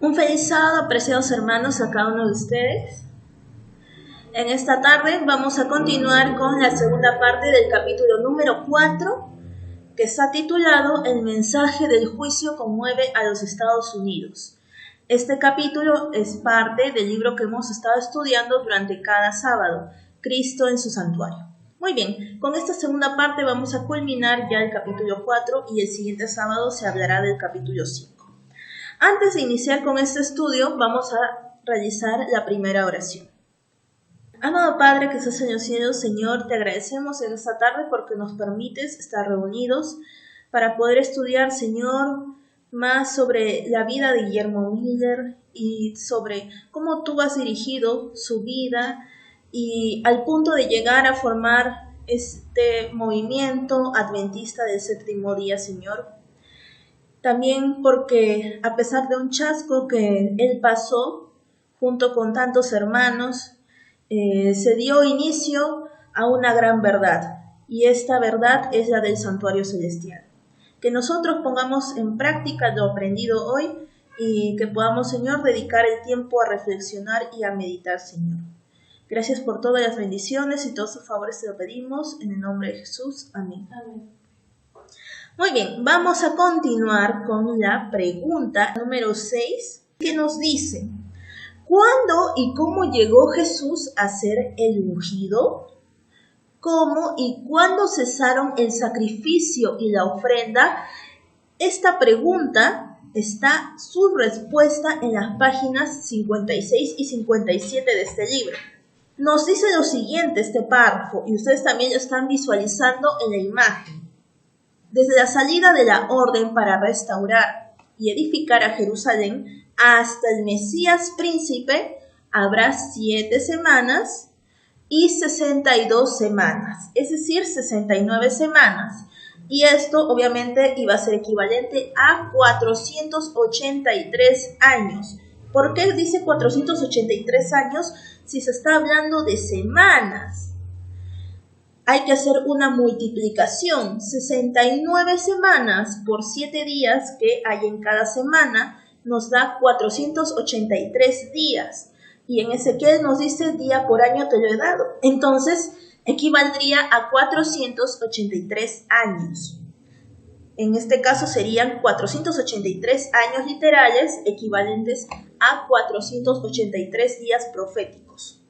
Un feliz sábado, apreciados hermanos, a cada uno de ustedes. En esta tarde vamos a continuar con la segunda parte del capítulo número 4, que está titulado El mensaje del juicio conmueve a los Estados Unidos. Este capítulo es parte del libro que hemos estado estudiando durante cada sábado, Cristo en su santuario. Muy bien, con esta segunda parte vamos a culminar ya el capítulo 4 y el siguiente sábado se hablará del capítulo 5. Antes de iniciar con este estudio, vamos a realizar la primera oración. Amado Padre que estás en los cielos, Señor, te agradecemos en esta tarde porque nos permites estar reunidos para poder estudiar, Señor, más sobre la vida de Guillermo Miller y sobre cómo tú has dirigido su vida y al punto de llegar a formar este movimiento adventista del séptimo día, Señor. También porque a pesar de un chasco que él pasó junto con tantos hermanos, se dio inicio a una gran verdad, y esta verdad es la del santuario celestial. Que nosotros pongamos en práctica lo aprendido hoy y que podamos, Señor, dedicar el tiempo a reflexionar y a meditar, Señor. Gracias por todas las bendiciones y todos sus favores te lo pedimos en el nombre de Jesús. Amén. Amén. Muy bien, vamos a continuar con la pregunta número 6, que nos dice: ¿cuándo y cómo llegó Jesús a ser el ungido? ¿Cómo y cuándo cesaron el sacrificio y la ofrenda? Esta pregunta está su respuesta en las páginas 56 y 57 de este libro. Nos dice lo siguiente este párrafo, y ustedes también lo están visualizando en la imagen. Desde la salida de la orden para restaurar y edificar a Jerusalén hasta el Mesías príncipe habrá 7 semanas y 62 semanas, es decir, 69 semanas. Y esto obviamente iba a ser equivalente a 483 años. ¿Por qué dice 483 años si se está hablando de semanas? Hay que hacer una multiplicación, 69 semanas por 7 días que hay en cada semana, nos da 483 días. Y en Ezequiel nos dice, día por año te lo he dado. Entonces, equivaldría a 483 años. En este caso serían 483 años literales, equivalentes a 483 días proféticos.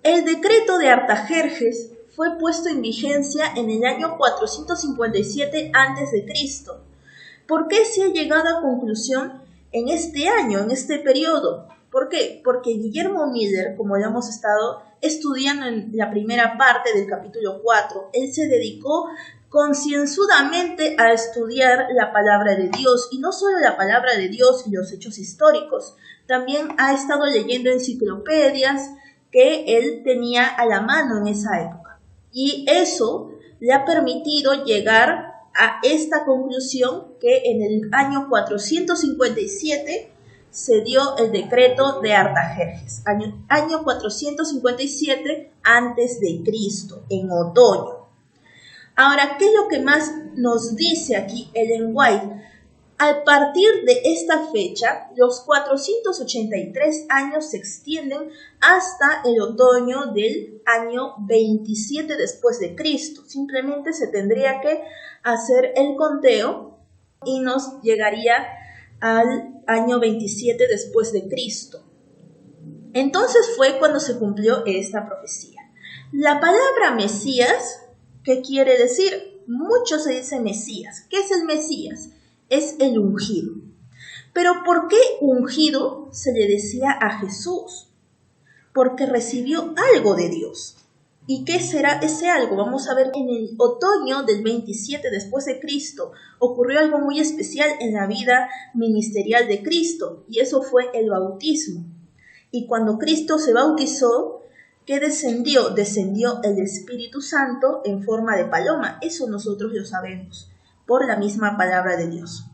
El decreto de Artajerjes fue puesto en vigencia en el año 457 a.C. ¿Por qué se ha llegado a conclusión en este año, en este periodo? ¿Por qué? Porque Guillermo Miller, como ya hemos estado estudiando en la primera parte del capítulo 4, él se dedicó concienzudamente a estudiar la palabra de Dios, y no solo la palabra de Dios y los hechos históricos, también ha estado leyendo enciclopedias que él tenía a la mano en esa época. Y eso le ha permitido llegar a esta conclusión que en el año 457 se dio el decreto de Artajerjes, año 457 a.C., en otoño. Ahora, ¿qué es lo que más nos dice aquí Ellen White? A partir de esta fecha, los 483 años se extienden hasta el otoño del año 27 después de Cristo. Simplemente se tendría que hacer el conteo y nos llegaría al año 27 después de Cristo. Entonces fue cuando se cumplió esta profecía. La palabra Mesías, ¿qué quiere decir? Mucho se dice Mesías. ¿Qué es el Mesías? Es el ungido. Pero ¿por qué ungido se le decía a Jesús? Porque recibió algo de Dios. ¿Y qué será ese algo? Vamos a ver, en el otoño del 27 después de Cristo ocurrió algo muy especial en la vida ministerial de Cristo, y eso fue el bautismo. Y cuando Cristo se bautizó, ¿qué descendió? Descendió el Espíritu Santo en forma de paloma. Eso nosotros lo sabemos por la misma palabra de Dios.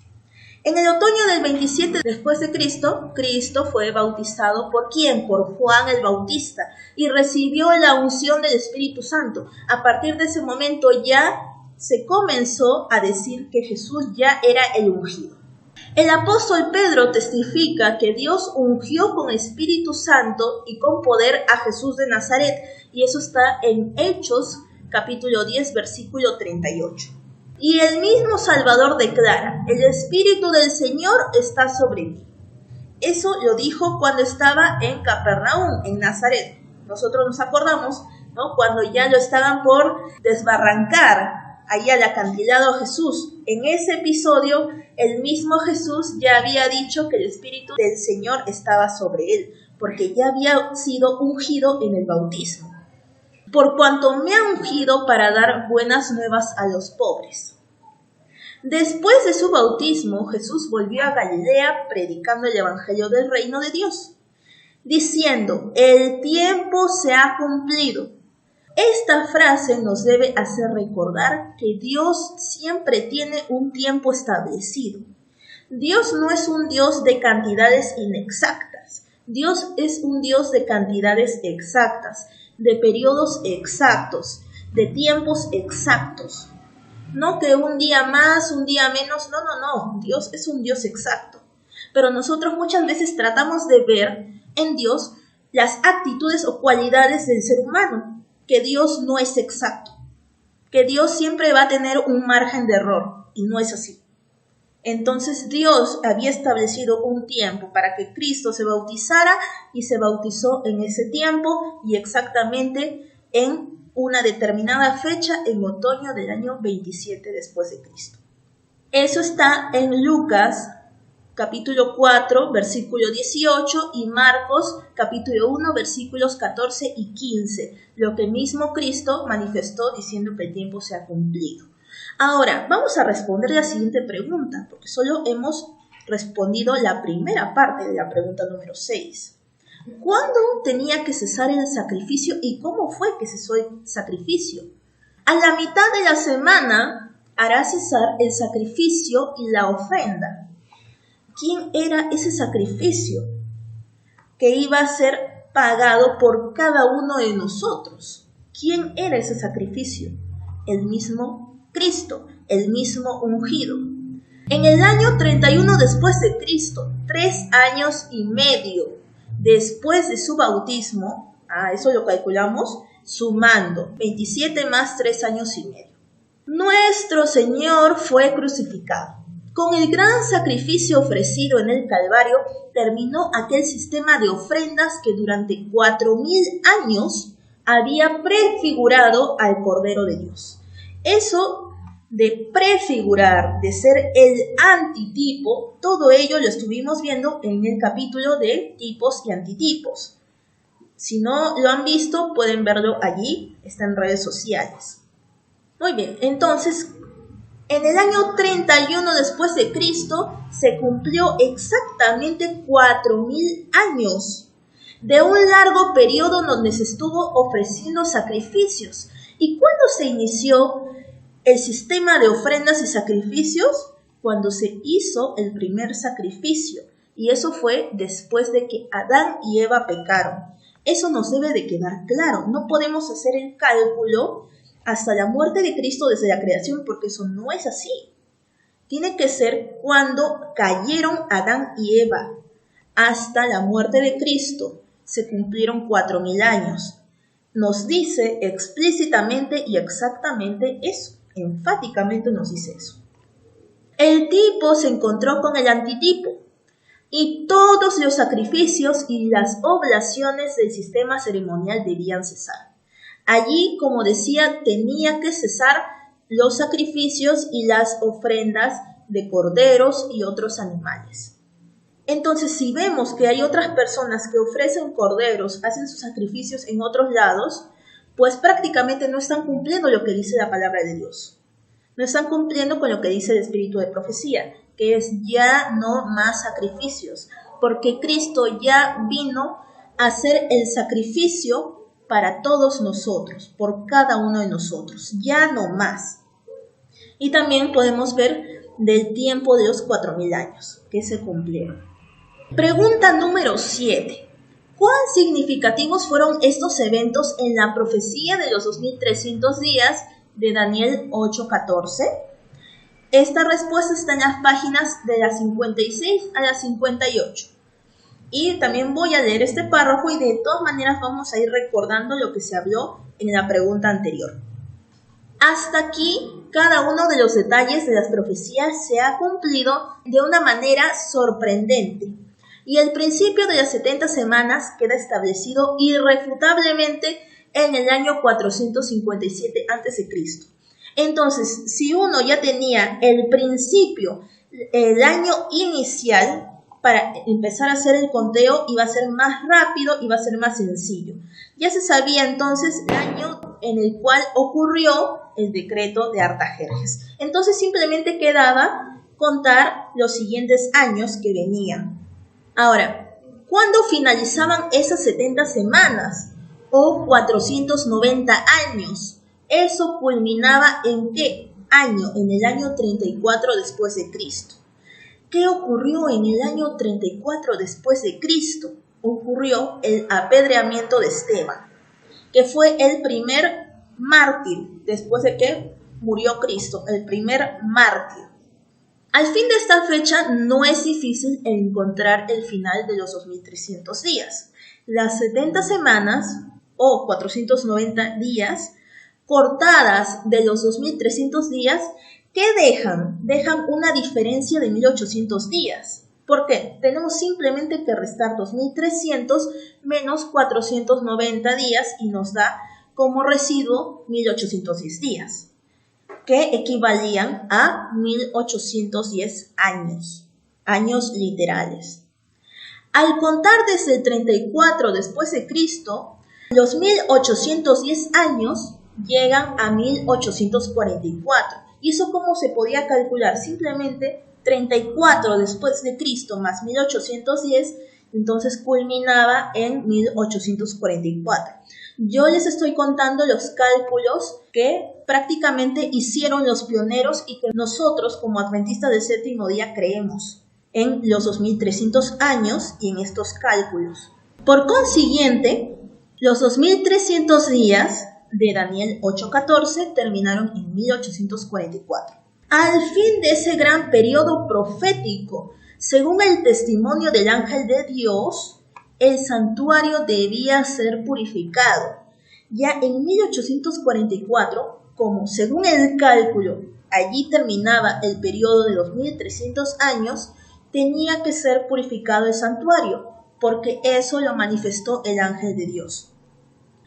En el otoño del 27 después de Cristo, Cristo fue bautizado ¿por quién? Por Juan el Bautista, y recibió la unción del Espíritu Santo. A partir de ese momento ya se comenzó a decir que Jesús ya era el ungido. El apóstol Pedro testifica que Dios ungió con Espíritu Santo y con poder a Jesús de Nazaret, y eso está en Hechos capítulo 10, versículo 38. Y el mismo Salvador declara: el Espíritu del Señor está sobre mí. Eso lo dijo cuando estaba en Capernaum, en Nazaret. Nosotros nos acordamos, ¿no?, cuando ya lo estaban por desbarrancar ahí al acantilado Jesús. En ese episodio, el mismo Jesús ya había dicho que el Espíritu del Señor estaba sobre él, porque ya había sido ungido en el bautismo. Por cuanto me ha ungido para dar buenas nuevas a los pobres. Después de su bautismo, Jesús volvió a Galilea predicando el evangelio del reino de Dios, diciendo: el tiempo se ha cumplido. Esta frase nos debe hacer recordar que Dios siempre tiene un tiempo establecido. Dios no es un Dios de cantidades inexactas. Dios es un Dios de cantidades exactas, de periodos exactos, de tiempos exactos. No que un día más, un día menos, no. Dios es un Dios exacto. Pero nosotros muchas veces tratamos de ver en Dios las actitudes o cualidades del ser humano, que Dios no es exacto, que Dios siempre va a tener un margen de error, y no es así. Entonces Dios había establecido un tiempo para que Cristo se bautizara, y se bautizó en ese tiempo y exactamente en una determinada fecha, en otoño del año 27 después de Cristo. Eso está en Lucas capítulo 4, versículo 18, y Marcos capítulo 1, versículos 14 y 15, lo que mismo Cristo manifestó diciendo que el tiempo se ha cumplido. Ahora, vamos a responder la siguiente pregunta, porque solo hemos respondido la primera parte de la pregunta número 6. ¿Cuándo tenía que cesar el sacrificio y cómo fue que cesó el sacrificio? A la mitad de la semana hará cesar el sacrificio y la ofrenda. ¿Quién era ese sacrificio que iba a ser pagado por cada uno de nosotros? ¿Quién era ese sacrificio? El mismo Cristo, el mismo ungido. En el año 31 después de Cristo, 3 años y medio después de su bautismo, eso lo calculamos sumando 27 más 3 años y medio, nuestro Señor fue crucificado. Con el gran sacrificio ofrecido en el Calvario, terminó aquel sistema de ofrendas que durante 4000 años había prefigurado al Cordero de Dios. Eso de prefigurar, de ser el antitipo, todo ello lo estuvimos viendo en el capítulo de tipos y antitipos. Si no lo han visto, pueden verlo allí, está en redes sociales. Muy bien, entonces, en el año 31 después de Cristo se cumplió exactamente 4000 años de un largo periodo donde se estuvo ofreciendo sacrificios. ¿Y cuándo se inició el sistema de ofrendas y sacrificios? Cuando se hizo el primer sacrificio, y eso fue después de que Adán y Eva pecaron. Eso nos debe de quedar claro. No podemos hacer el cálculo hasta la muerte de Cristo desde la creación, porque eso no es así. Tiene que ser cuando cayeron Adán y Eva. Hasta la muerte de Cristo se cumplieron 4000 años. Nos dice explícitamente y exactamente eso. Enfáticamente nos dice eso. El tipo se encontró con el antitipo, y todos los sacrificios y las oblaciones del sistema ceremonial debían cesar. Allí, como decía, tenía que cesar los sacrificios y las ofrendas de corderos y otros animales. Entonces, si vemos que hay otras personas que ofrecen corderos, hacen sus sacrificios en otros lados, pues prácticamente no están cumpliendo lo que dice la palabra de Dios. No están cumpliendo con lo que dice el espíritu de profecía, que es ya no más sacrificios, porque Cristo ya vino a hacer el sacrificio para todos nosotros, por cada uno de nosotros, ya no más. Y también podemos ver del tiempo de los 4000 años que se cumplieron. Pregunta número 7. ¿Cuán significativos fueron estos eventos en la profecía de los 2300 días de Daniel 8:14? Esta respuesta está en las páginas de las 56 a las 58. Y también voy a leer este párrafo y de todas maneras vamos a ir recordando lo que se habló en la pregunta anterior. Hasta aquí, cada uno de los detalles de las profecías se ha cumplido de una manera sorprendente. Y el principio de las 70 semanas queda establecido irrefutablemente en el año 457 a.C. Entonces, si uno ya tenía el principio, el año inicial, para empezar a hacer el conteo iba a ser más rápido, iba a ser más sencillo. Ya se sabía entonces el año en el cual ocurrió el decreto de Artajerjes. Entonces simplemente quedaba contar los siguientes años que venían. Ahora, ¿cuándo finalizaban esas 70 semanas o 490 años? Eso culminaba ¿en qué año? En el año 34 después de Cristo. ¿Qué ocurrió en el año 34 después de Cristo? Ocurrió el apedreamiento de Esteban, que fue el primer mártir después de que murió Cristo, el primer mártir. Al fin de esta fecha no es difícil encontrar el final de los 2300 días. Las 70 semanas o 490 días cortadas de los 2300 días, ¿qué dejan? Dejan una diferencia de 1800 días. ¿Por qué? Tenemos simplemente que restar 2300 menos 490 días y nos da como residuo 1810 días, que equivalían a 1810 años literales. Al contar desde el 34 después de Cristo, los 1810 años llegan a 1844. ¿Y eso cómo se podía calcular? Simplemente 34 después de Cristo más 1810, entonces culminaba en 1844. Yo les estoy contando los cálculos que prácticamente hicieron los pioneros y que nosotros como adventistas del séptimo día creemos en los 2300 años y en estos cálculos. Por consiguiente, los 2300 días de Daniel 8:14 terminaron en 1844. Al fin de ese gran periodo profético, según el testimonio del ángel de Dios, el santuario debía ser purificado. Ya en 1844, como según el cálculo, allí terminaba el periodo de 2300 años, tenía que ser purificado el santuario, porque eso lo manifestó el ángel de Dios,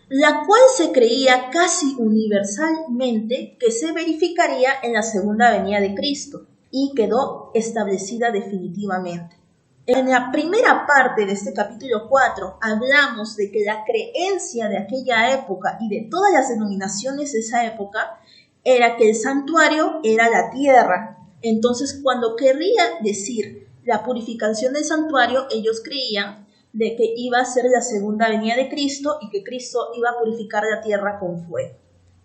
la cual se creía casi universalmente que se verificaría en la segunda venida de Cristo y quedó establecida definitivamente. En la primera parte de este capítulo 4 hablamos de que la creencia de aquella época y de todas las denominaciones de esa época era que el santuario era la tierra. Entonces, cuando querría decir la purificación del santuario, ellos creían de que iba a ser la segunda venida de Cristo y que Cristo iba a purificar la tierra con fuego.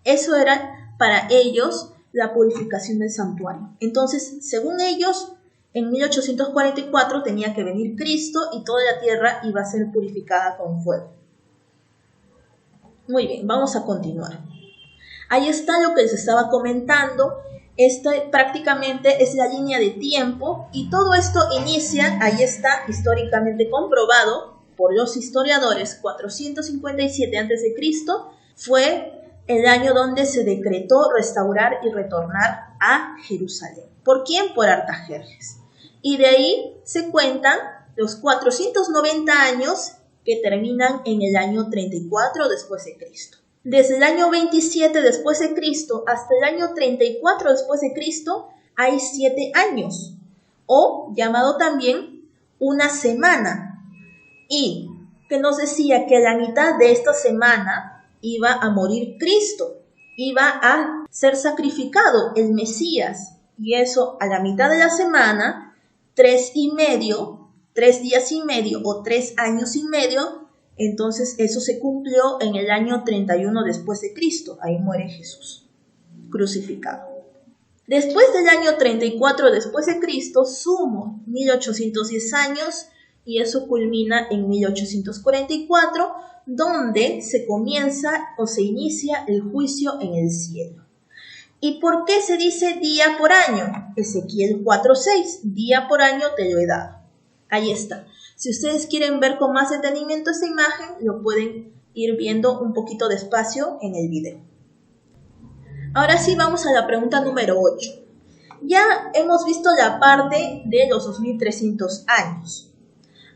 Eso era para ellos la purificación del santuario. Entonces, según ellos, en 1844 tenía que venir Cristo y toda la tierra iba a ser purificada con fuego. Muy bien, vamos a continuar. Ahí está lo que les estaba comentando. Esta prácticamente es la línea de tiempo y todo esto inicia, ahí está históricamente comprobado por los historiadores, 457 a.C. fue el año donde se decretó restaurar y retornar a Jerusalén. ¿Por quién? Por Artajerjes. Y de ahí se cuentan los 490 años que terminan en el año 34 después de Cristo. Desde el año 27 después de Cristo hasta el año 34 después de Cristo hay 7 años, o llamado también una semana, y que nos decía que a la mitad de esta semana iba a morir Cristo, iba a ser sacrificado el Mesías, y eso a la mitad de la semana, 3 días y medio o 3 años y medio, entonces eso se cumplió en el año 31 después de Cristo. Ahí muere Jesús, crucificado. Después del año 34 después de Cristo, sumo 1810 años y eso culmina en 1844, donde se comienza o se inicia el juicio en el cielo. ¿Y por qué se dice día por año? Ezequiel 4:6, día por año te lo he dado. Ahí está. Si ustedes quieren ver con más detenimiento esta imagen, lo pueden ir viendo un poquito despacio en el video. Ahora sí vamos a la pregunta número 8. Ya hemos visto la parte de los 2300 años.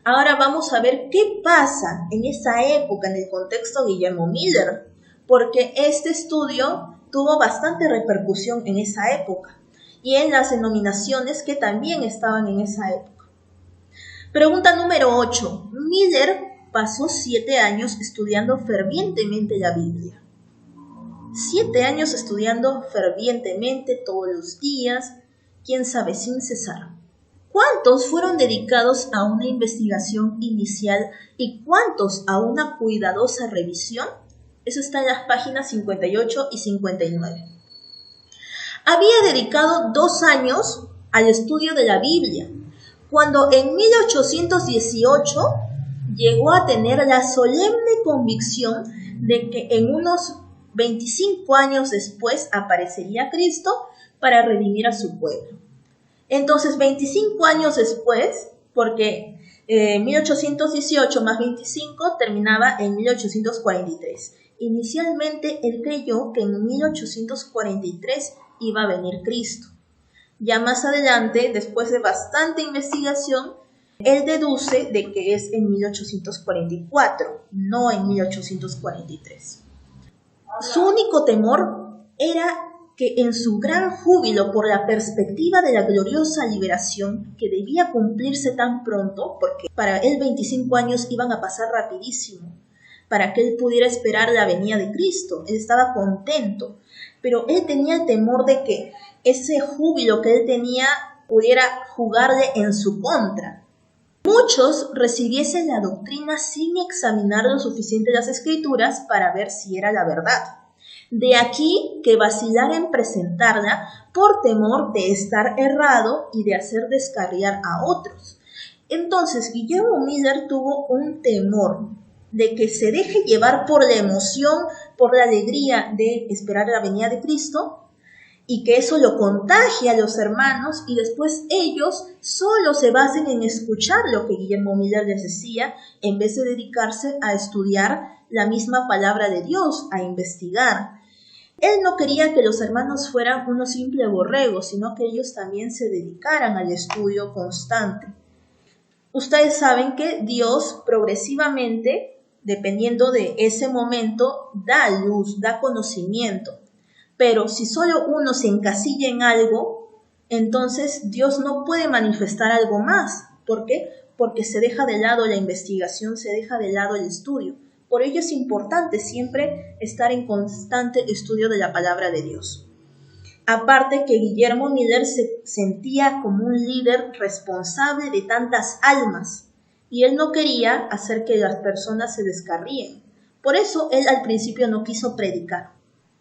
Ahora vamos a ver qué pasa en esa época en el contexto de Guillermo Miller, porque este estudio tuvo bastante repercusión en esa época y en las denominaciones que también estaban en esa época. Pregunta número 8. Miller pasó 7 años estudiando fervientemente la Biblia. 7 años estudiando fervientemente todos los días, quién sabe, sin cesar. ¿Cuántos fueron dedicados a una investigación inicial y cuántos a una cuidadosa revisión? Eso está en las páginas 58 y 59. Había dedicado 2 años al estudio de la Biblia, cuando en 1818 llegó a tener la solemne convicción de que en unos 25 años después aparecería Cristo para redimir a su pueblo. Entonces, 25 años después, porque 1818 más 25 terminaba en 1843. Inicialmente, él creyó que en 1843 iba a venir Cristo. Ya más adelante, después de bastante investigación, él deduce de que es en 1844, no en 1843. Su único temor era que en su gran júbilo por la perspectiva de la gloriosa liberación que debía cumplirse tan pronto, porque para él 25 años iban a pasar rapidísimo, para que él pudiera esperar la venida de Cristo. Él estaba contento, pero él tenía el temor de que ese júbilo que él tenía pudiera jugarle en su contra. Muchos recibiesen la doctrina sin examinar lo suficiente las Escrituras para ver si era la verdad. De aquí que vacilara en presentarla por temor de estar errado y de hacer descarriar a otros. Entonces Guillermo Miller tuvo un temor de que se deje llevar por la emoción, por la alegría de esperar la venida de Cristo, y que eso lo contagie a los hermanos y después ellos solo se basen en escuchar lo que Guillermo Miller les decía en vez de dedicarse a estudiar la misma palabra de Dios, a investigar. Él no quería que los hermanos fueran unos simples borregos, sino que ellos también se dedicaran al estudio constante. Ustedes saben que Dios progresivamente, dependiendo de ese momento, da luz, da conocimiento. Pero si solo uno se encasilla en algo, entonces Dios no puede manifestar algo más. ¿Por qué? Porque se deja de lado la investigación, se deja de lado el estudio. Por ello es importante siempre estar en constante estudio de la palabra de Dios. Aparte que Guillermo Miller se sentía como un líder responsable de tantas almas y él no quería hacer que las personas se descarríen. Por eso él al principio no quiso predicar.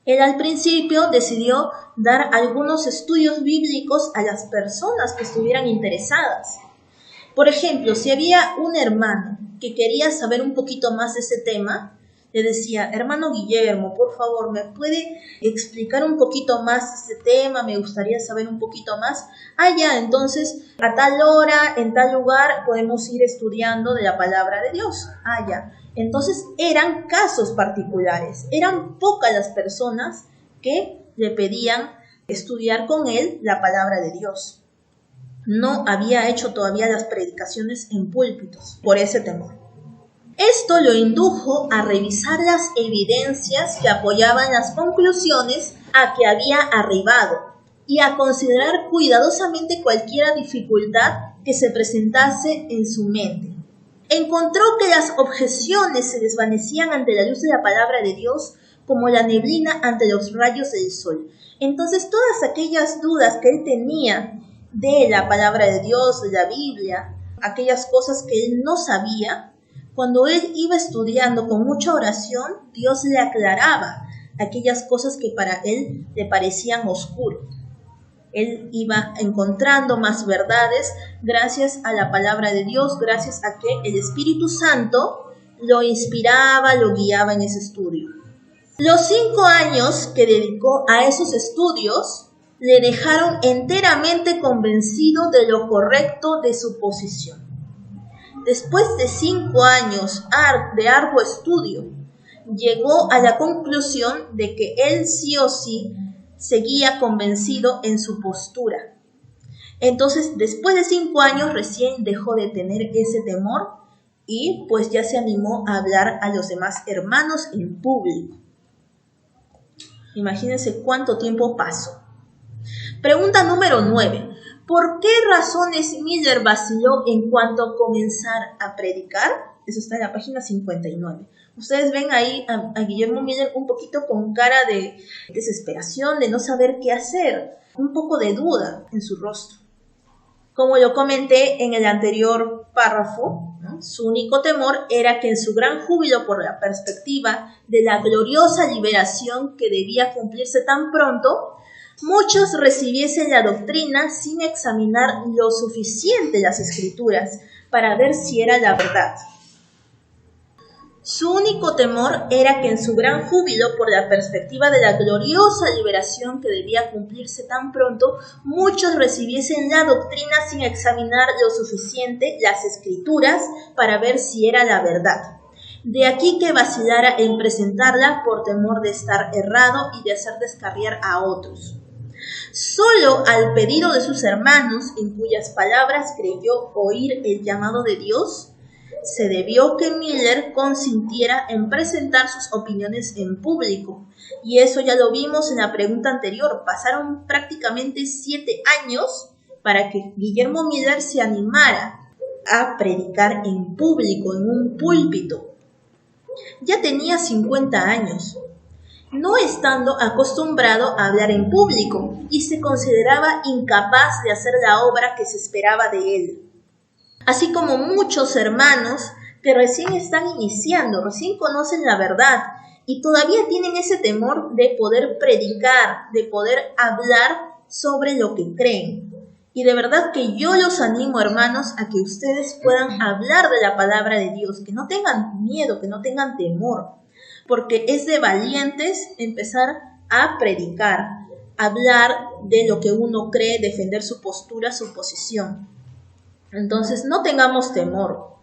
Él al principio decidió dar algunos estudios bíblicos a las personas que estuvieran interesadas. Por ejemplo, si había un hermano que quería saber un poquito más de ese tema, le decía, hermano Guillermo, por favor, ¿me puede explicar un poquito más de este tema? Me gustaría saber un poquito más. Ya, entonces, a tal hora, en tal lugar, podemos ir estudiando de la palabra de Dios. Ya. Entonces eran casos particulares, eran pocas las personas que le pedían estudiar con él la palabra de Dios. No había hecho todavía las predicaciones en púlpitos por ese temor. Esto lo indujo a revisar las evidencias que apoyaban las conclusiones a que había arribado y a considerar cuidadosamente cualquier dificultad que se presentase en su mente. Encontró que las objeciones se desvanecían ante la luz de la palabra de Dios como la neblina ante los rayos del sol. Entonces todas aquellas dudas que él tenía de la palabra de Dios, de la Biblia, aquellas cosas que él no sabía, cuando él iba estudiando con mucha oración, Dios le aclaraba aquellas cosas que para él le parecían oscuras. Él iba encontrando más verdades gracias a la palabra de Dios, gracias a que el Espíritu Santo lo inspiraba, lo guiaba en ese estudio. Los 5 años que dedicó a esos estudios le dejaron enteramente convencido de lo correcto de su posición. Después de 5 años de arduo estudio, llegó a la conclusión de que él sí o sí seguía convencido en su postura. Entonces, después de 5 años, recién dejó de tener ese temor y pues ya se animó a hablar a los demás hermanos en público. Imagínense cuánto tiempo pasó. Pregunta número 9. ¿Por qué razones Miller vaciló en cuanto a comenzar a predicar? Eso está en la página 59. Ustedes ven ahí a Guillermo Miller un poquito con cara de desesperación, de no saber qué hacer, un poco de duda en su rostro. Como lo comenté en el anterior párrafo, ¿no? Su único temor era que en su gran júbilo por la perspectiva de la gloriosa liberación que debía cumplirse tan pronto, muchos recibiesen la doctrina sin examinar lo suficiente las Escrituras para ver si era la verdad. Su único temor era que en su gran júbilo por la perspectiva de la gloriosa liberación que debía cumplirse tan pronto, muchos recibiesen la doctrina sin examinar lo suficiente las Escrituras para ver si era la verdad. De aquí que vacilara en presentarla por temor de estar errado y de hacer descarriar a otros. Solo al pedido de sus hermanos, en cuyas palabras creyó oír el llamado de Dios, se debió que Miller consintiera en presentar sus opiniones en público. Y eso ya lo vimos en la pregunta anterior. Pasaron prácticamente 7 años para que Guillermo Miller se animara a predicar en público, en un púlpito. Ya tenía 50 años, no estando acostumbrado a hablar en público, y se consideraba incapaz de hacer la obra que se esperaba de él. Así como muchos hermanos que recién están iniciando, recién conocen la verdad y todavía tienen ese temor de poder predicar, de poder hablar sobre lo que creen. Y de verdad que yo los animo, hermanos, a que ustedes puedan hablar de la palabra de Dios, que no tengan miedo, que no tengan temor, porque es de valientes empezar a predicar, hablar de lo que uno cree, defender su postura, su posición. Entonces, no tengamos temor.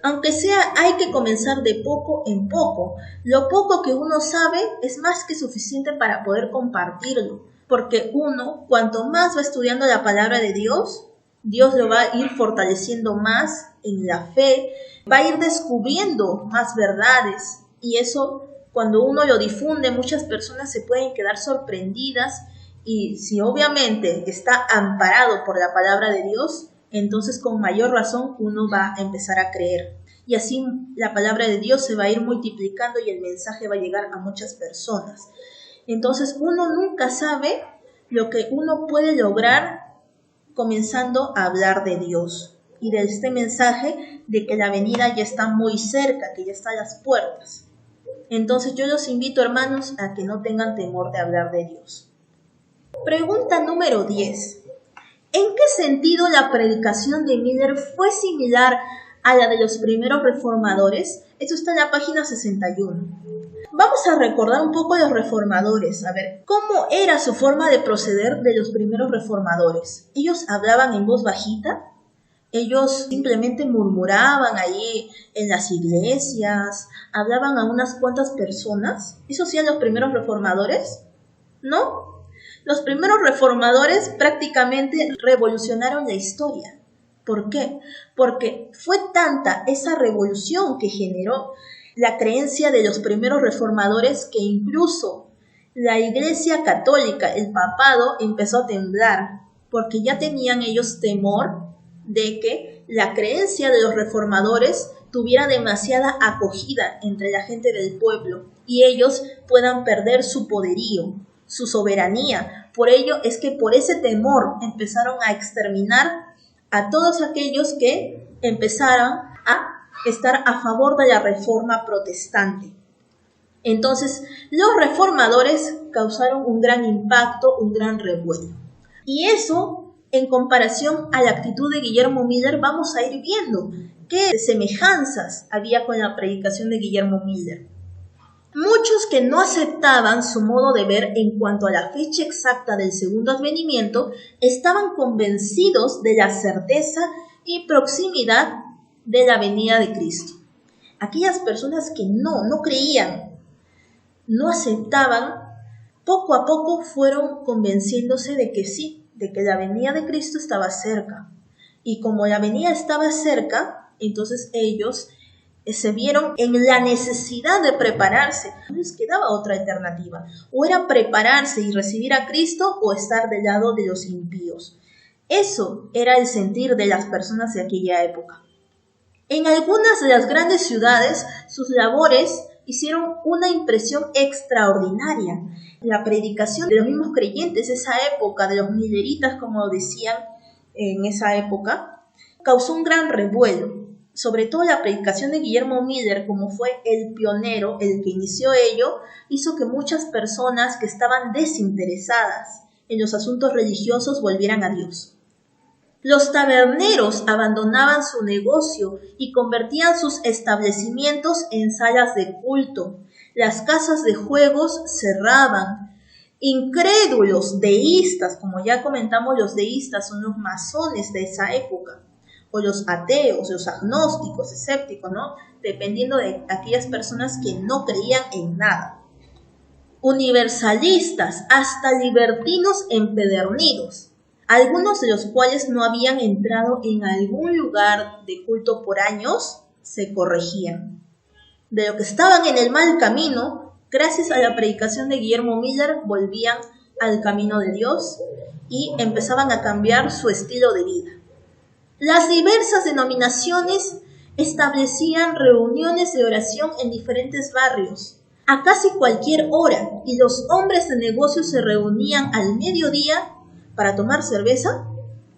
Aunque sea, hay que comenzar de poco en poco. Lo poco que uno sabe es más que suficiente para poder compartirlo. Porque uno, cuanto más va estudiando la palabra de Dios, Dios lo va a ir fortaleciendo más en la fe, va a ir descubriendo más verdades. Y eso, cuando uno lo difunde, muchas personas se pueden quedar sorprendidas. Y si obviamente está amparado por la palabra de Dios, entonces con mayor razón uno va a empezar a creer. Y así la palabra de Dios se va a ir multiplicando y el mensaje va a llegar a muchas personas. Entonces uno nunca sabe lo que uno puede lograr comenzando a hablar de Dios y de este mensaje de que la venida ya está muy cerca, que ya está a las puertas. Entonces yo los invito, hermanos, a que no tengan temor de hablar de Dios. Pregunta número 10. ¿En qué sentido la predicación de Miller fue similar a la de los primeros reformadores? Esto está en la página 61. Vamos a recordar un poco de los reformadores, a ver, ¿cómo era su forma de proceder de los primeros reformadores? Ellos hablaban en voz bajita, ellos simplemente murmuraban ahí en las iglesias, hablaban a unas cuantas personas. ¿Eso hacían los primeros reformadores? ¿No? Los primeros reformadores prácticamente revolucionaron la historia. ¿Por qué? Porque fue tanta esa revolución que generó la creencia de los primeros reformadores que incluso la Iglesia Católica, el papado, empezó a temblar, porque ya tenían ellos temor de que la creencia de los reformadores tuviera demasiada acogida entre la gente del pueblo y ellos puedan perder su poderío, su soberanía. Por ello es que por ese temor empezaron a exterminar a todos aquellos que empezaron a estar a favor de la reforma protestante. Entonces, los reformadores causaron un gran impacto, un gran revuelo. Y eso, en comparación a la actitud de Guillermo Miller, vamos a ir viendo qué semejanzas había con la predicación de Guillermo Miller. Muchos que no aceptaban su modo de ver en cuanto a la fecha exacta del segundo advenimiento estaban convencidos de la certeza y proximidad de la venida de Cristo. Aquellas personas que no creían, no aceptaban, poco a poco fueron convenciéndose de que sí, de que la venida de Cristo estaba cerca. Y como la venida estaba cerca, entonces ellos se vieron en la necesidad de prepararse. No les quedaba otra alternativa. O era prepararse y recibir a Cristo o estar del lado de los impíos. Eso era el sentir de las personas de aquella época. En algunas de las grandes ciudades, sus labores hicieron una impresión extraordinaria. La predicación de los mismos creyentes de esa época, de los milleritas, como decían en esa época, causó un gran revuelo. Sobre todo la predicación de Guillermo Miller, como fue el pionero, el que inició ello, hizo que muchas personas que estaban desinteresadas en los asuntos religiosos volvieran a Dios. Los taberneros abandonaban su negocio y convertían sus establecimientos en salas de culto. Las casas de juegos cerraban. Incrédulos, deístas, como ya comentamos, los deístas son los masones de esa época, o los ateos, los agnósticos, escépticos, ¿no? Dependiendo de aquellas personas que no creían en nada. Universalistas, hasta libertinos empedernidos, algunos de los cuales no habían entrado en algún lugar de culto por años, se corregían. De lo que estaban en el mal camino, gracias a la predicación de Guillermo Miller, volvían al camino de Dios y empezaban a cambiar su estilo de vida. Las diversas denominaciones establecían reuniones de oración en diferentes barrios, a casi cualquier hora, y los hombres de negocios se reunían al mediodía para tomar cerveza.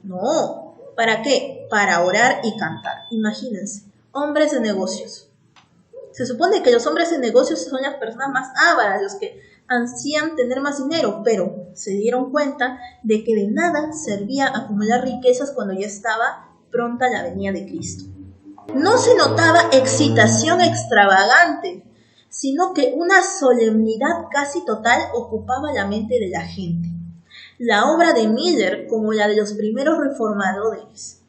No, ¿para qué? Para orar y cantar. Imagínense, hombres de negocios. Se supone que los hombres de negocios son las personas más ávaras, los que ansían tener más dinero, pero se dieron cuenta de que de nada servía acumular riquezas cuando ya estaba pronta la venida de Cristo. No se notaba excitación extravagante, sino que una solemnidad casi total ocupaba la mente de la gente. La obra de Miller, como la de los primeros reformadores,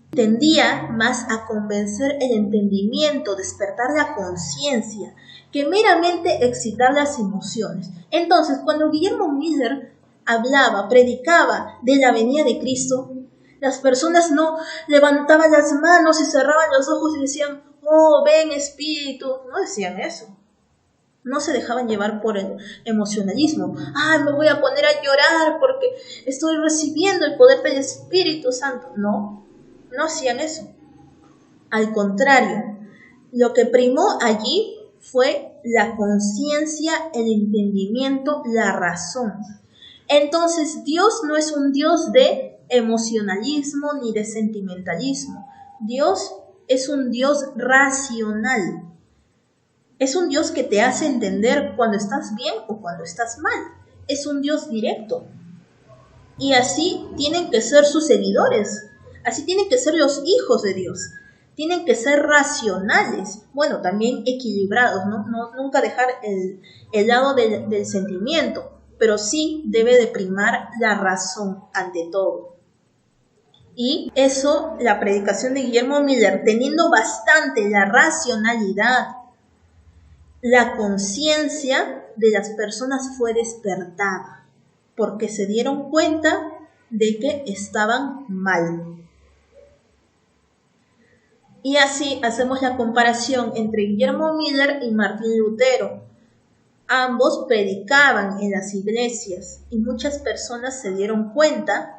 tendía más a convencer el entendimiento, despertar la conciencia, que meramente excitar las emociones. Entonces, cuando Guillermo Miller hablaba, predicaba de la venida de Cristo, las personas no levantaban las manos y cerraban los ojos y decían, oh, ven Espíritu. No decían eso. No se dejaban llevar por el emocionalismo. Ay, me voy a poner a llorar porque estoy recibiendo el poder del Espíritu Santo. No hacían eso. Al contrario, lo que primó allí fue la conciencia, el entendimiento, la razón. Entonces, Dios no es un Dios de emocionalismo ni de sentimentalismo. Dios es un Dios racional. Es un Dios que te hace entender cuando estás bien o cuando estás mal. Es un Dios directo. Y así tienen que ser sus seguidores. Así tienen que ser los hijos de Dios. Tienen que ser racionales. Bueno, también equilibrados, ¿no? Nunca dejar el lado del sentimiento. Pero sí debe de primar la razón ante todo. Y eso, la predicación de Guillermo Miller, teniendo bastante la racionalidad, la conciencia de las personas fue despertada, porque se dieron cuenta de que estaban mal. Y así hacemos la comparación entre Guillermo Miller y Martín Lutero. Ambos predicaban en las iglesias y muchas personas se dieron cuenta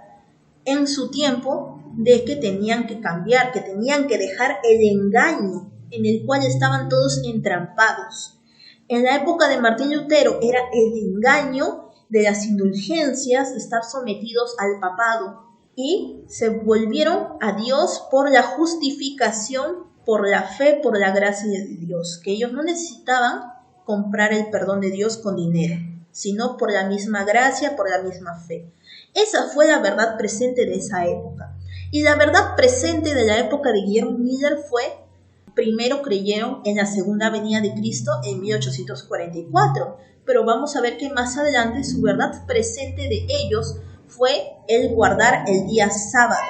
en su tiempo de que tenían que cambiar, que tenían que dejar el engaño en el cual estaban todos entrampados. En la época de Martín Lutero era el engaño de las indulgencias, de estar sometidos al papado, y se volvieron a Dios por la justificación, por la fe, por la gracia de Dios, que ellos no necesitaban comprar el perdón de Dios con dinero, sino por la misma gracia, por la misma fe. Esa fue la verdad presente de esa época. Y la verdad presente de la época de Guillermo Miller fue primero creyeron en la segunda venida de Cristo en 1844, pero vamos a ver que más adelante su verdad presente de ellos fue el guardar el día sábado,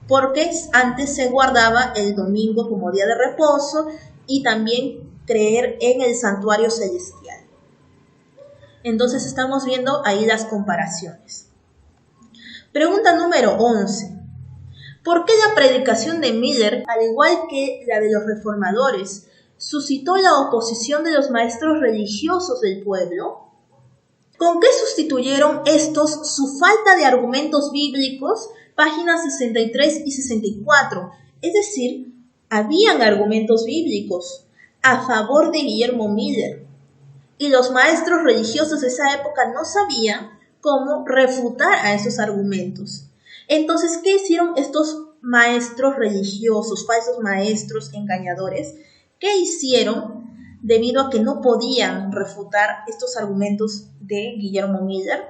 porque antes se guardaba el domingo como día de reposo y también creer en el santuario celestial. Entonces estamos viendo ahí las comparaciones. Pregunta número 11. ¿Por qué la predicación de Miller, al igual que la de los reformadores, suscitó la oposición de los maestros religiosos del pueblo? ¿Con qué sustituyeron estos su falta de argumentos bíblicos? Páginas 63 y 64. Es decir, habían argumentos bíblicos a favor de Guillermo Miller. Y los maestros religiosos de esa época no sabían cómo refutar a esos argumentos. Entonces, ¿qué hicieron estos maestros religiosos, falsos maestros engañadores? ¿Qué hicieron debido a que no podían refutar estos argumentos de Guillermo Miller?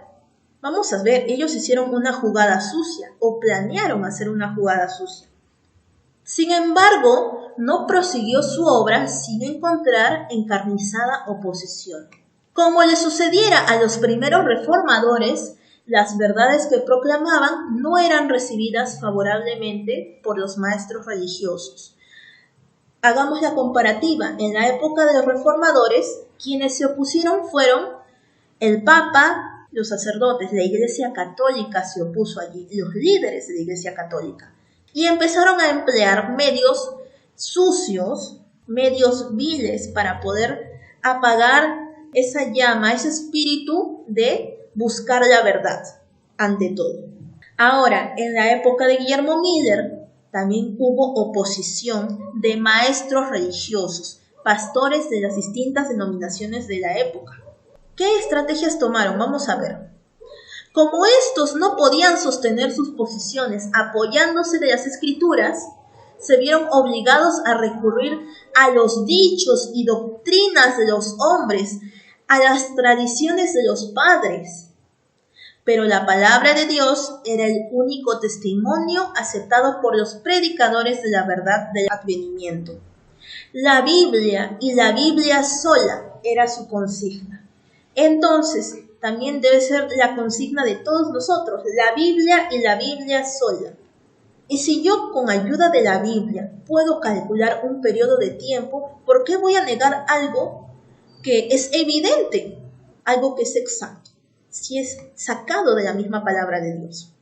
Vamos a ver, ellos hicieron una jugada sucia o planearon hacer una jugada sucia. Sin embargo, no prosiguió su obra sin encontrar encarnizada oposición. Como le sucediera a los primeros reformadores, las verdades que proclamaban no eran recibidas favorablemente por los maestros religiosos. Hagamos la comparativa. En la época de los reformadores, quienes se opusieron fueron el Papa, los sacerdotes, la Iglesia Católica se opuso allí, los líderes de la Iglesia Católica. Y empezaron a emplear medios sucios, medios viles para poder apagar esa llama, ese espíritu de buscar la verdad ante todo. Ahora, en la época de Guillermo Miller, también hubo oposición de maestros religiosos, pastores de las distintas denominaciones de la época. ¿Qué estrategias tomaron? Vamos a ver. Como estos no podían sostener sus posiciones apoyándose de las escrituras, se vieron obligados a recurrir a los dichos y doctrinas de los hombres, a las tradiciones de los padres. Pero la palabra de Dios era el único testimonio aceptado por los predicadores de la verdad del advenimiento. La Biblia y la Biblia sola era su consigna. Entonces, también debe ser la consigna de todos nosotros, la Biblia y la Biblia sola. Y si yo con ayuda de la Biblia puedo calcular un periodo de tiempo, ¿por qué voy a negar algo que es evidente, algo que es exacto, si es sacado de la misma palabra de Dios?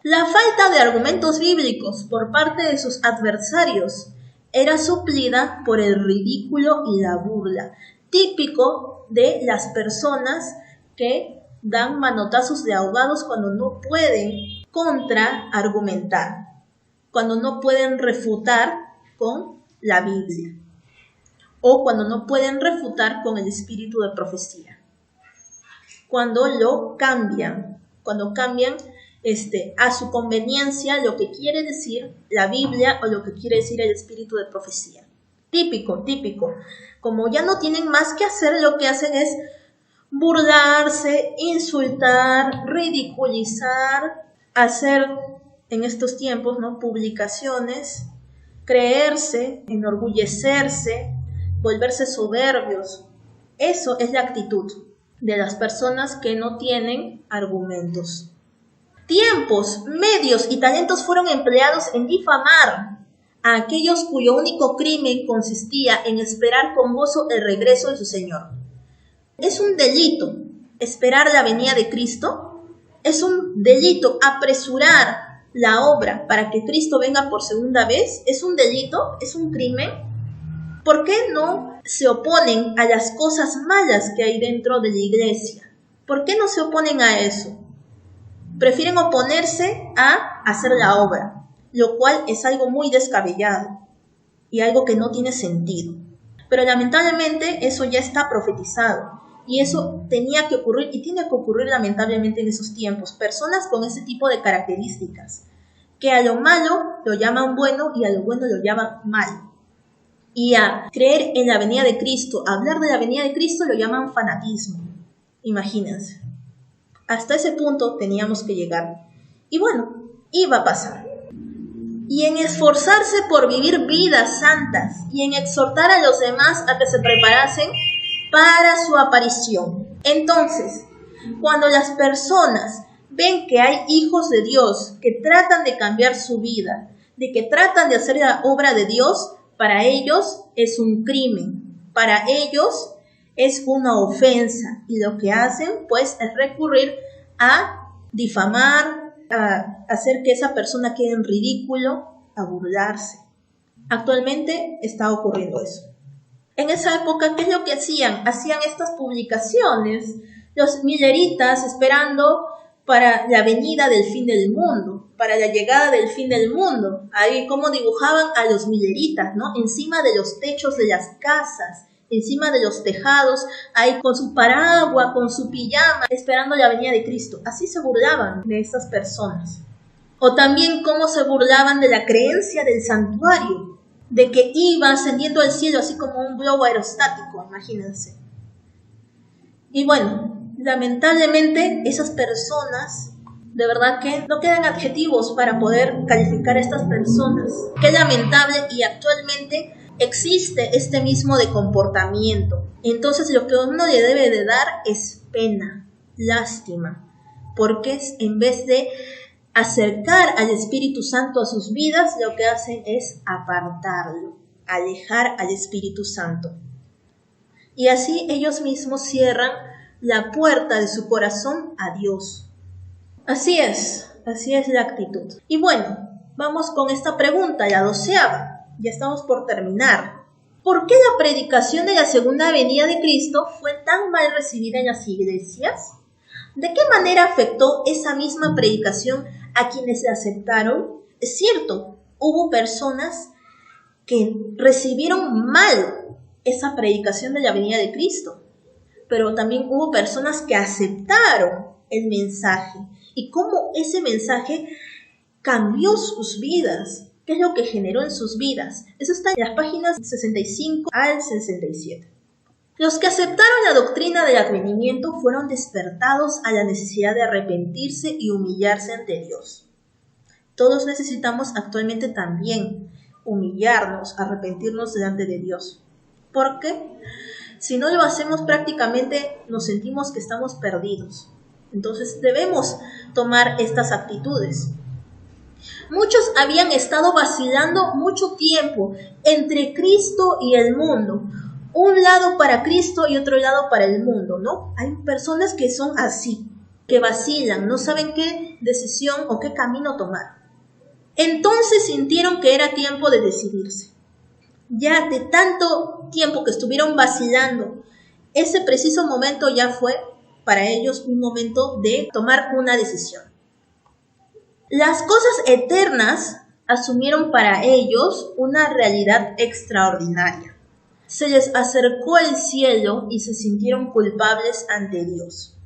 La falta de argumentos bíblicos por parte de sus adversarios era suplida por el ridículo y la burla, típico de las personas que dan manotazos de ahogados cuando no pueden contraargumentar, cuando no pueden refutar con la Biblia o cuando no pueden refutar con el espíritu de profecía. Cuando lo cambian, a su conveniencia lo que quiere decir la Biblia o lo que quiere decir el espíritu de profecía. Típico. Como ya no tienen más que hacer, lo que hacen es burlarse, insultar, ridiculizar, hacer en estos tiempos, publicaciones, creerse, enorgullecerse, volverse soberbios. Eso es la actitud de las personas que no tienen argumentos. Tiempos, medios y talentos fueron empleados en difamar a aquellos cuyo único crimen consistía en esperar con gozo el regreso de su Señor. Es un delito esperar la venida de Cristo. Es un delito apresurar la obra para que Cristo venga por segunda vez. Es un delito, es un crimen. ¿Por qué no se oponen a las cosas malas que hay dentro de la iglesia? ¿Por qué no se oponen a eso? Prefieren oponerse a hacer la obra, lo cual es algo muy descabellado y algo que no tiene sentido. Pero lamentablemente eso ya está profetizado y eso tenía que ocurrir y tiene que ocurrir lamentablemente en esos tiempos. Personas con ese tipo de características, que a lo malo lo llaman bueno y a lo bueno lo llaman mal. Y a creer en la venida de Cristo, hablar de la venida de Cristo lo llaman fanatismo. Imagínense. Hasta ese punto teníamos que llegar. Y bueno, iba a pasar. y en esforzarse por vivir vidas santas y en exhortar a los demás a que se preparasen para su aparición. Entonces, cuando las personas ven que hay hijos de Dios que tratan de cambiar su vida, de que tratan de hacer la obra de Dios, para ellos es un crimen, para ellos es una ofensa, y lo que hacen pues es recurrir a difamar, a hacer que esa persona quede en ridículo, a burlarse. Actualmente está ocurriendo eso. En esa época, ¿qué es lo que hacían? Hacían estas publicaciones, los milleritas esperando para la venida del fin del mundo, para la llegada del fin del mundo. Ahí como dibujaban a los milleritas, ¿no? Encima de los techos de las casas, encima de los tejados, ahí con su paraguas, con su pijama, esperando la venida de Cristo. Así se burlaban de estas personas. O también cómo se burlaban de la creencia del santuario, de que iba ascendiendo al cielo así como un globo aerostático, imagínense. Y bueno, lamentablemente esas personas, de verdad que no quedan adjetivos para poder calificar a estas personas. Qué lamentable, y actualmente existe este mismo de comportamiento. Entonces lo que uno le debe de dar es pena, lástima, porque en vez de acercar al Espíritu Santo a sus vidas, lo que hacen es apartarlo, alejar al Espíritu Santo. Y así ellos mismos cierran la puerta de su corazón a Dios. Así es la actitud. Y bueno, vamos con esta pregunta, la 12ª. Ya estamos por terminar. ¿Por qué la predicación de la segunda venida de Cristo fue tan mal recibida en las iglesias? ¿De qué manera afectó esa misma predicación a quienes la aceptaron? Es cierto, hubo personas que recibieron mal esa predicación de la venida de Cristo, pero también hubo personas que aceptaron el mensaje y cómo ese mensaje cambió sus vidas. ¿Qué es lo que generó en sus vidas? Eso está en las páginas 65 al 67. Los que aceptaron la doctrina del advenimiento fueron despertados a la necesidad de arrepentirse y humillarse ante Dios. Todos necesitamos actualmente también humillarnos, arrepentirnos delante de Dios. Porque si no lo hacemos, prácticamente nos sentimos que estamos perdidos. Entonces debemos tomar estas actitudes. Muchos habían estado vacilando mucho tiempo entre Cristo y el mundo. Un lado para Cristo y otro lado para el mundo, ¿no? Hay personas que son así, que vacilan, no saben qué decisión o qué camino tomar. Entonces sintieron que era tiempo de decidirse. Ya de tanto tiempo que estuvieron vacilando, ese preciso momento ya fue para ellos un momento de tomar una decisión. Las cosas eternas asumieron para ellos una realidad extraordinaria. Se les acercó el cielo y se sintieron culpables ante Dios.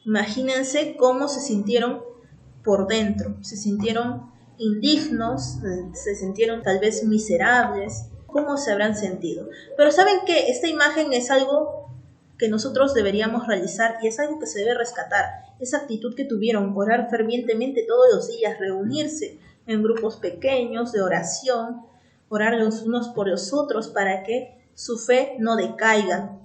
Imagínense cómo se sintieron por dentro. Se sintieron indignos, se sintieron tal vez miserables. ¿Cómo se habrán sentido? Pero ¿saben qué? Esta imagen es algo que nosotros deberíamos realizar y es algo que se debe rescatar. Esa actitud que tuvieron, orar fervientemente todos los días, reunirse en grupos pequeños de oración, orar los unos por los otros para que su fe no decaiga.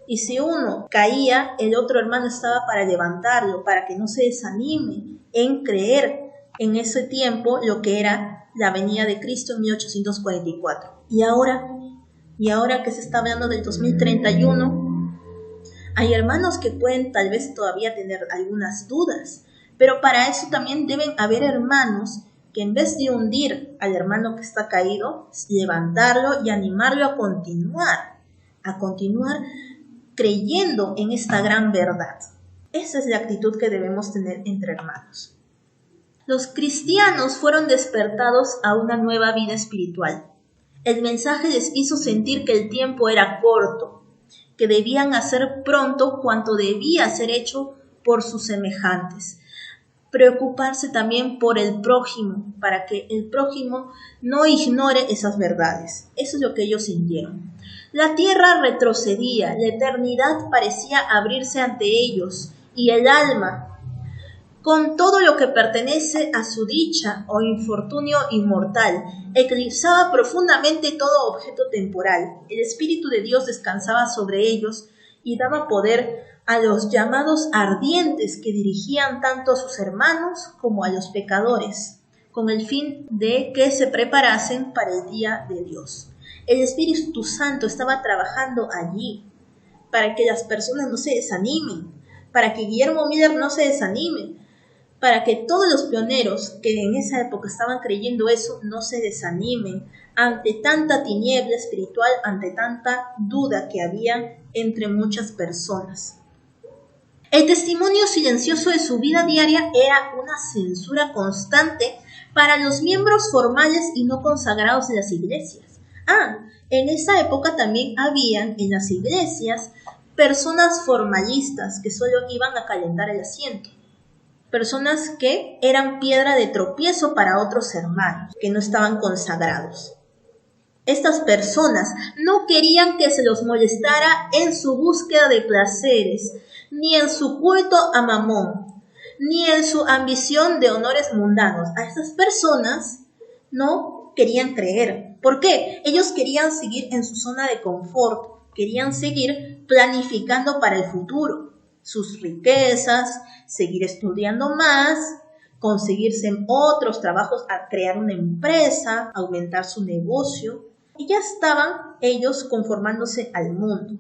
Y si uno caía, el otro hermano estaba para levantarlo, para que no se desanime en creer en ese tiempo lo que era la venida de Cristo en 1844. Y ahora que se está hablando del 2031, hay hermanos que pueden tal vez todavía tener algunas dudas, pero para eso también deben haber hermanos que en vez de hundir al hermano que está caído, levantarlo y animarlo a continuar creyendo en esta gran verdad. Esa es la actitud que debemos tener entre hermanos. Los cristianos fueron despertados a una nueva vida espiritual. El mensaje les hizo sentir que el tiempo era corto, que debían hacer pronto cuanto debía ser hecho por sus semejantes. Preocuparse también por el prójimo, para que el prójimo no ignore esas verdades. Eso es lo que ellos sintieron. La tierra retrocedía, la eternidad parecía abrirse ante ellos, y el alma con todo lo que pertenece a su dicha o infortunio inmortal, eclipsaba profundamente todo objeto temporal. El Espíritu de Dios descansaba sobre ellos y daba poder a los llamados ardientes que dirigían tanto a sus hermanos como a los pecadores, con el fin de que se preparasen para el día de Dios. El Espíritu Santo estaba trabajando allí para que las personas no se desanimen, para que Guillermo Miller no se desanime, para que todos los pioneros que en esa época estaban creyendo eso no se desanimen ante tanta tiniebla espiritual, ante tanta duda que había entre muchas personas. El testimonio silencioso de su vida diaria era una censura constante para los miembros formales y no consagrados de las iglesias. En esa época también habían en las iglesias personas formalistas que solo iban a calentar el asiento. Personas que eran piedra de tropiezo para otros hermanos que no estaban consagrados. Estas personas no querían que se los molestara en su búsqueda de placeres, ni en su culto a Mamón, ni en su ambición de honores mundanos. A estas personas no querían creer. ¿Por qué? Ellos querían seguir en su zona de confort, querían seguir planificando para el futuro, sus riquezas, seguir estudiando más, conseguirse otros trabajos, a crear una empresa, aumentar su negocio. Y ya estaban ellos conformándose al mundo.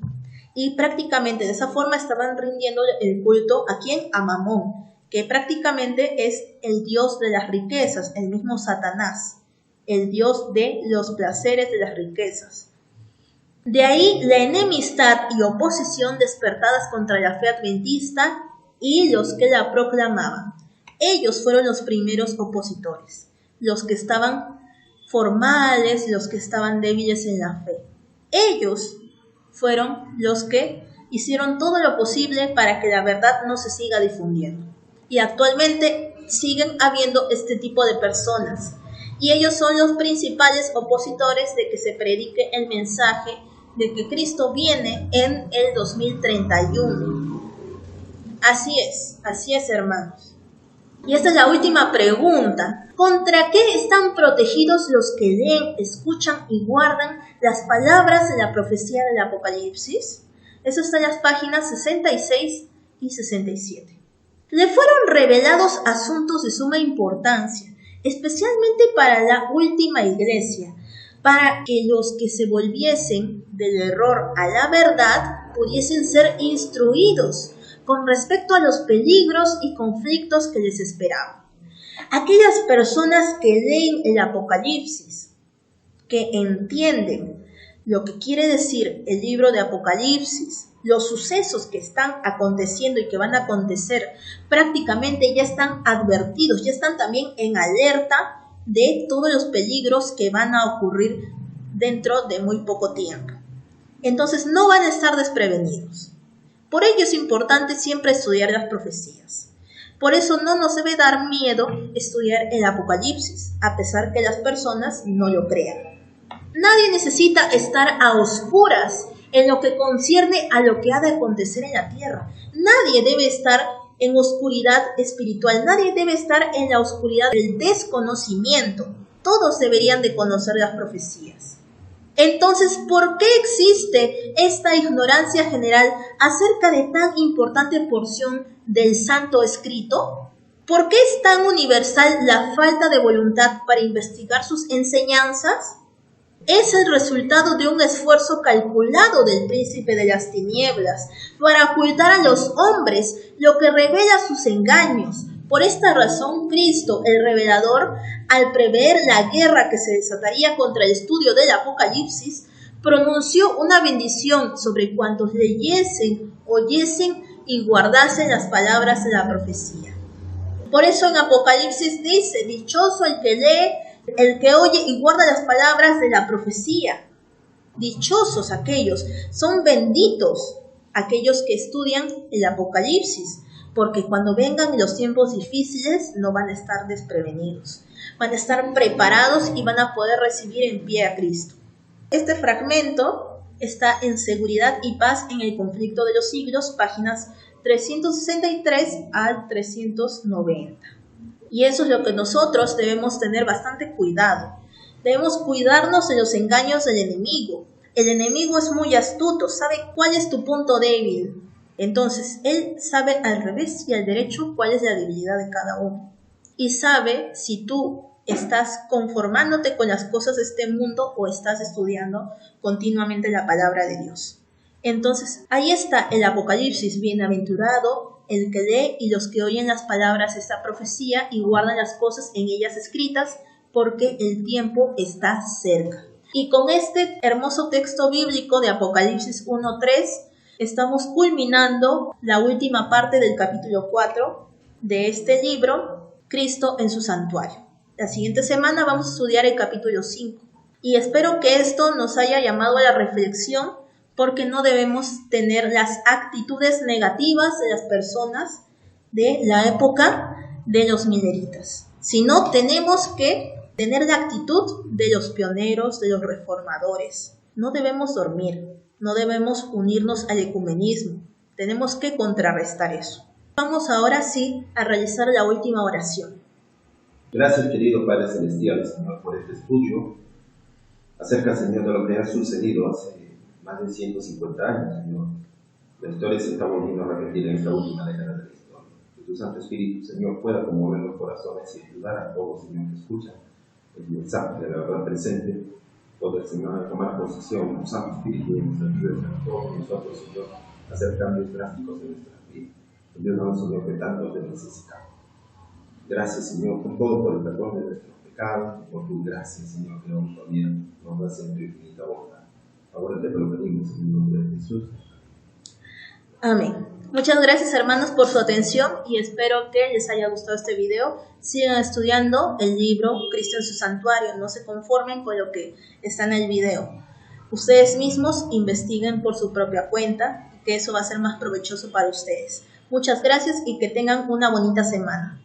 Y prácticamente de esa forma estaban rindiendo el culto ¿a quién? A Mamón, que prácticamente es el dios de las riquezas, el mismo Satanás, el dios de los placeres de las riquezas. De ahí la enemistad y oposición despertadas contra la fe adventista y los que la proclamaban. Ellos fueron los primeros opositores, los que estaban formales, los que estaban débiles en la fe. Ellos fueron los que hicieron todo lo posible para que la verdad no se siga difundiendo. Y actualmente siguen habiendo este tipo de personas. Y ellos son los principales opositores de que se predique el mensaje de que Cristo viene en el 2031. Así es, hermanos. Y esta es la última pregunta. ¿Contra qué están protegidos los que leen, escuchan y guardan las palabras de la profecía del Apocalipsis? Eso está en las páginas 66 y 67. Le fueron revelados asuntos de suma importancia, especialmente para la última iglesia, para que los que se volviesen del error a la verdad pudiesen ser instruidos con respecto a los peligros y conflictos que les esperaban. Aquellas personas que leen el Apocalipsis, que entienden lo que quiere decir el libro de Apocalipsis, los sucesos que están aconteciendo y que van a acontecer, prácticamente ya están advertidos, ya están también en alerta de todos los peligros que van a ocurrir dentro de muy poco tiempo. Entonces no van a estar desprevenidos. Por ello es importante siempre estudiar las profecías. Por eso no nos debe dar miedo estudiar el Apocalipsis, a pesar que las personas no lo crean. Nadie necesita estar a oscuras en lo que concierne a lo que ha de acontecer en la tierra. Nadie debe estar en oscuridad espiritual, nadie debe estar en la oscuridad del desconocimiento. Todos deberían de conocer las profecías. Entonces, ¿por qué existe esta ignorancia general acerca de tan importante porción del Santo Escrito? ¿Por qué es tan universal la falta de voluntad para investigar sus enseñanzas? Es el resultado de un esfuerzo calculado del príncipe de las tinieblas para ocultar a los hombres lo que revela sus engaños. Por esta razón, Cristo, el revelador, al prever la guerra que se desataría contra el estudio del Apocalipsis, pronunció una bendición sobre cuantos leyesen, oyesen y guardasen las palabras de la profecía. Por eso en Apocalipsis dice, dichoso el que lee, el que oye y guarda las palabras de la profecía. Dichosos aquellos, son benditos aquellos que estudian el Apocalipsis, porque cuando vengan los tiempos difíciles no van a estar desprevenidos, van a estar preparados y van a poder recibir en pie a Cristo. Este fragmento está en Seguridad y Paz en el Conflicto de los Siglos, páginas 363 al 390. Y eso es lo que nosotros debemos tener bastante cuidado. Debemos cuidarnos de los engaños del enemigo. El enemigo es muy astuto, sabe cuál es tu punto débil. Entonces, él sabe al revés y al derecho cuál es la debilidad de cada uno. Y sabe si tú estás conformándote con las cosas de este mundo o estás estudiando continuamente la palabra de Dios. Entonces, ahí está el Apocalipsis, bienaventurado el que lee y los que oyen las palabras de esta profecía y guardan las cosas en ellas escritas, porque el tiempo está cerca. Y con este hermoso texto bíblico de Apocalipsis 1:3, estamos culminando la última parte del capítulo 4 de este libro, Cristo en su santuario. La siguiente semana vamos a estudiar el capítulo 5. Y espero que esto nos haya llamado a la reflexión, porque no debemos tener las actitudes negativas de las personas de la época de los mileritas, sino tenemos que tener la actitud de los pioneros, de los reformadores. No debemos dormir, no debemos unirnos al ecumenismo, tenemos que contrarrestar eso. Vamos ahora sí a realizar la última oración. Gracias, querido Padre Celestial, Señor, por este estudio acerca, Señor, de lo que ha sucedido hace más de 150 años, Señor. La historia se está volviendo a repetir en esta última década de la historia. Que tu Santo Espíritu, Señor, pueda conmover los corazones y ayudar a todos, Señor, que escuchan el mensaje de la verdad presente, poder, Señor, tomar posesión, tu Santo Espíritu, y nos ayude a todos nosotros, Señor, a hacer cambios drásticos en nuestra vida. Ayúdanos, Señor, que tanto te necesitamos. Gracias, Señor, por todo, por el perdón de nuestros pecados, por tu gracia, Señor, que aún todavía nos da siempre infinita bondad. Ahora te lo pedimos en el nombre de Jesús. Amén. Muchas gracias, hermanos, por su atención y espero que les haya gustado este video. Sigan estudiando el libro Cristo en su santuario. No se conformen con lo que está en el video. Ustedes mismos investiguen por su propia cuenta, que eso va a ser más provechoso para ustedes. Muchas gracias y que tengan una bonita semana.